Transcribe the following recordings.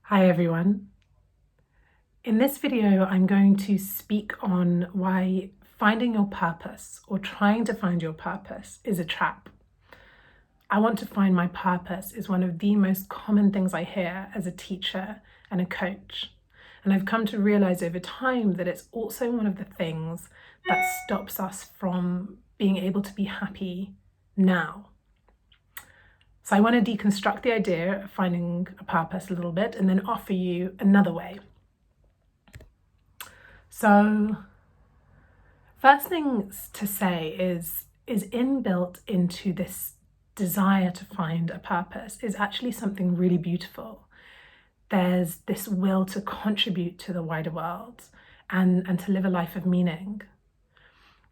Hi everyone. In this video, I'm going to speak on why finding your purpose or trying to find your purpose is a trap. I want to find my purpose is one of the most common things I hear as a teacher and a coach. And I've come to realize over time that it's also one of the things that stops us from being able to be happy now. So I want to deconstruct the idea of finding a purpose a little bit and then offer you another way. So first things to say is inbuilt into this desire to find a purpose is actually something really beautiful. There's this will to contribute to the wider world and to live a life of meaning.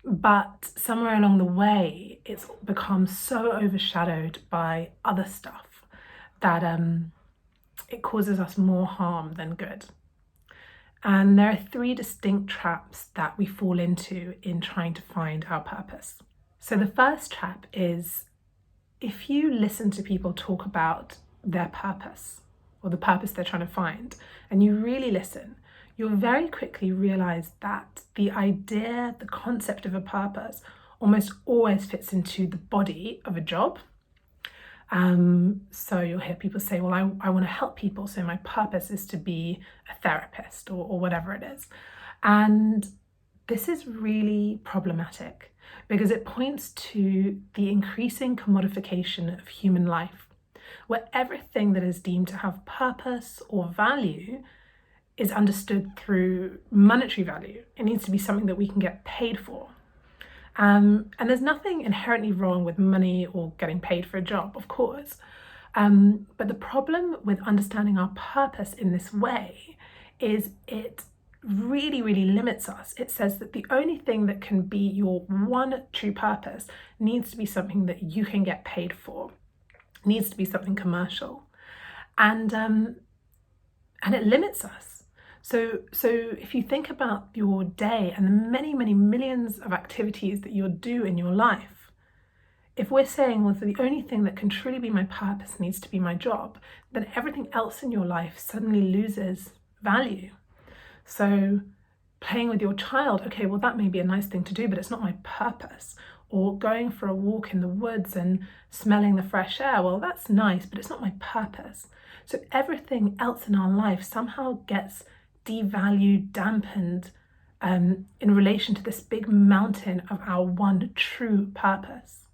But somewhere along the way, it's become so overshadowed by other stuff that it causes us more harm than good. And there are three distinct traps that we fall into in trying to find our purpose. So the first trap is if you listen to people talk about their purpose or the purpose they're trying to find, and you really listen, you'll very quickly realize that the idea, the concept of a purpose almost always fits into the body of a job. So you'll hear people say, well, I want to help people, so my purpose is to be a therapist or whatever it is. And this is really problematic because it points to the increasing commodification of human life, where everything that is deemed to have purpose or value is understood through monetary value. It needs to be something that we can get paid for. And there's nothing inherently wrong with money or getting paid for a job, of course. But the problem with understanding our purpose in this way is it really, really limits us. It says that the only thing that can be your one true purpose needs to be something that you can get paid for. It needs to be something commercial. And it limits us. So if you think about your day and the many, many millions of activities that you'll do in your life, if we're saying, well, the only thing that can truly be my purpose needs to be my job, then everything else in your life suddenly loses value. So playing with your child, okay, well, that may be a nice thing to do, but it's not my purpose. Or going for a walk in the woods and smelling the fresh air, well, that's nice, but it's not my purpose. So everything else in our life somehow gets devalued, dampened in relation to this big mountain of our one true purpose.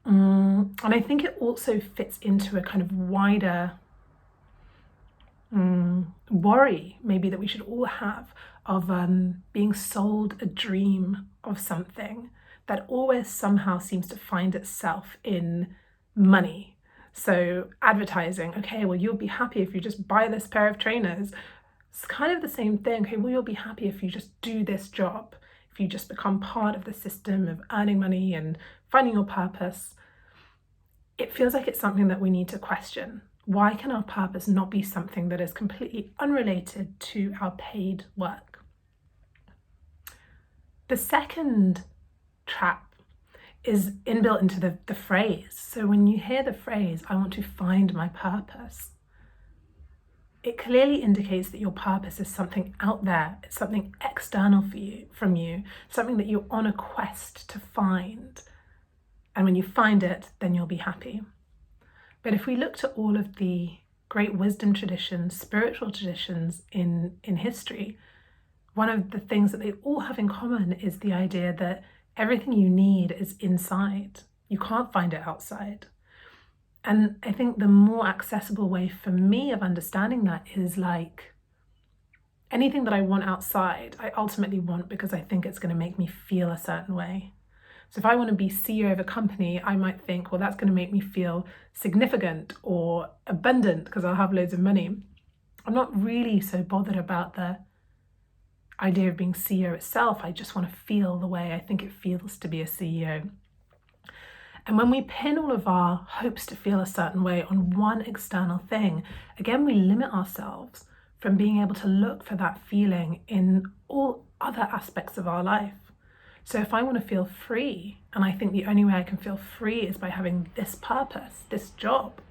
And I think it also fits into a kind of wider worry, maybe, that we should all have of being sold a dream of something that always somehow seems to find itself in money. So advertising, okay, well, you'll be happy if you just buy this pair of trainers. It's kind of the same thing. Okay, well, you'll be happy if you just do this job, if you just become part of the system of earning money and finding your purpose. It feels like it's something that we need to question. Why can our purpose not be something that is completely unrelated to our paid work? The second trap is inbuilt into the phrase. So when you hear the phrase, I want to find my purpose, it clearly indicates that your purpose is something out there. It's something external from you, something that you're on a quest to find. And when you find it, then you'll be happy. But if we look to all of the great wisdom traditions, spiritual traditions in history, one of the things that they all have in common is the idea that everything you need is inside. You can't find it outside. And I think the more accessible way for me of understanding that is like anything that I want outside, I ultimately want because I think it's going to make me feel a certain way. So if I want to be CEO of a company, I might think, well, that's going to make me feel significant or abundant because I'll have loads of money. I'm not really so bothered about the idea of being CEO itself. I just want to feel the way I think it feels to be a CEO. And when we pin all of our hopes to feel a certain way on one external thing, again, we limit ourselves from being able to look for that feeling in all other aspects of our life. So if I want to feel free, and I think the only way I can feel free is by having this purpose, this job,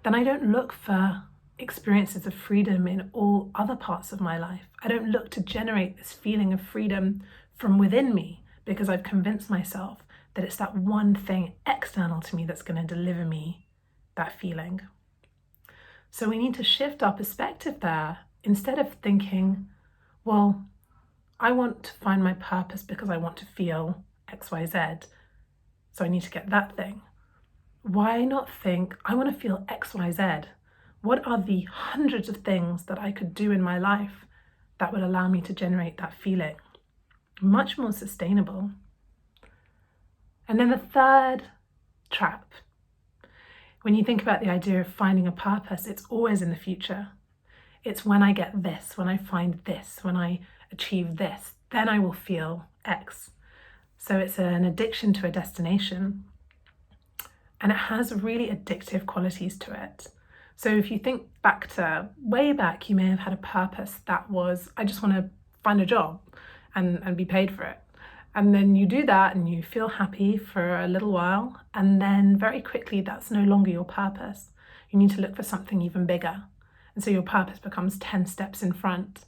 then I don't look for experiences of freedom in all other parts of my life. I don't look to generate this feeling of freedom from within me because I've convinced myself that it's that one thing external to me that's going to deliver me that feeling. So we need to shift our perspective there. Instead of thinking, well, I want to find my purpose because I want to feel XYZ, so I need to get that thing. Why not think, I want to feel XYZ? What are the hundreds of things that I could do in my life that would allow me to generate that feeling? Much more sustainable. And then the third trap, when you think about the idea of finding a purpose, it's always in the future. It's when I get this, when I find this, when I achieve this, then I will feel X. So it's an addiction to a destination, and it has really addictive qualities to it. So if you think back to way back, you may have had a purpose that was, I just want to find a job and be paid for it. And then you do that and you feel happy for a little while, and then very quickly that's no longer your purpose. You need to look for something even bigger. And so your purpose becomes 10 steps in front.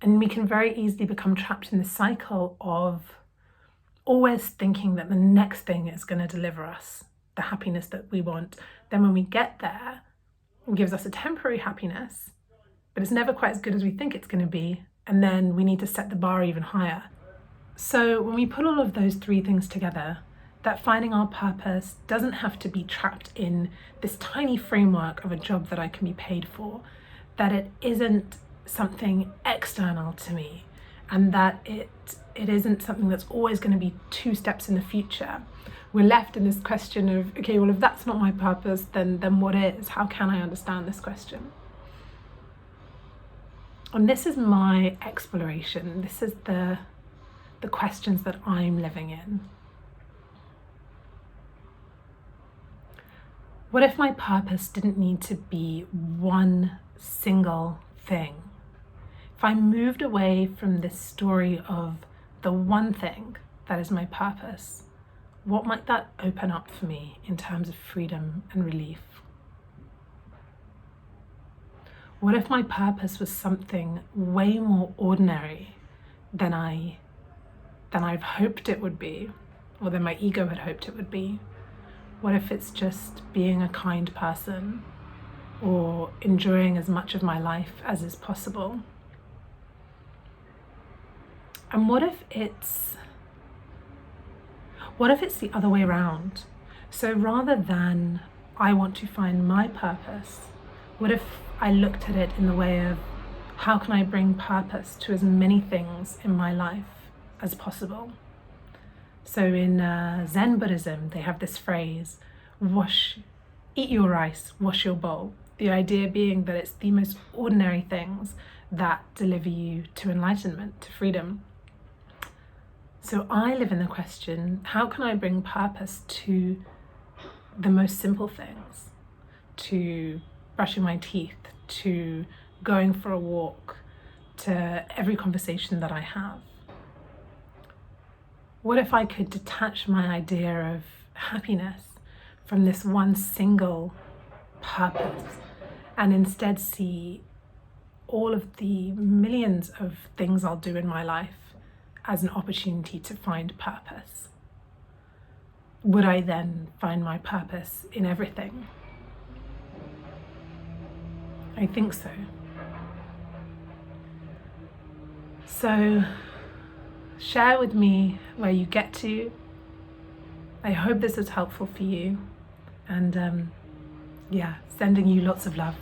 And we can very easily become trapped in this cycle of always thinking that the next thing is going to deliver us the happiness that we want. Then when we get there, it gives us a temporary happiness, but it's never quite as good as we think it's going to be. And then we need to set the bar even higher. So when we put all of those three things together, that finding our purpose doesn't have to be trapped in this tiny framework of a job that I can be paid for, that it isn't something external to me, and that it isn't something that's always going to be 2 steps in the future. We're left in this question of, okay, well, if that's not my purpose, then what is? How can I understand this question? And this is my exploration. This is the questions that I'm living in. What if my purpose didn't need to be one single thing? If I moved away from this story of the one thing that is my purpose, what might that open up for me in terms of freedom and relief? What if my purpose was something way more ordinary than I've hoped it would be, or than my ego had hoped it would be? What if it's just being a kind person, or enjoying as much of my life as is possible? And what if it's the other way around? So rather than I want to find my purpose, what if I looked at it in the way of how can I bring purpose to as many things in my life as possible? So in Zen Buddhism, they have this phrase, eat your rice, wash your bowl. The idea being that it's the most ordinary things that deliver you to enlightenment, to freedom. So I live in the question, how can I bring purpose to the most simple things? To brushing my teeth, to going for a walk, to every conversation that I have. What if I could detach my idea of happiness from this one single purpose and instead see all of the millions of things I'll do in my life as an opportunity to find purpose? Would I then find my purpose in everything? I think so. So share with me where you get to. I hope this is helpful for you, and sending you lots of love.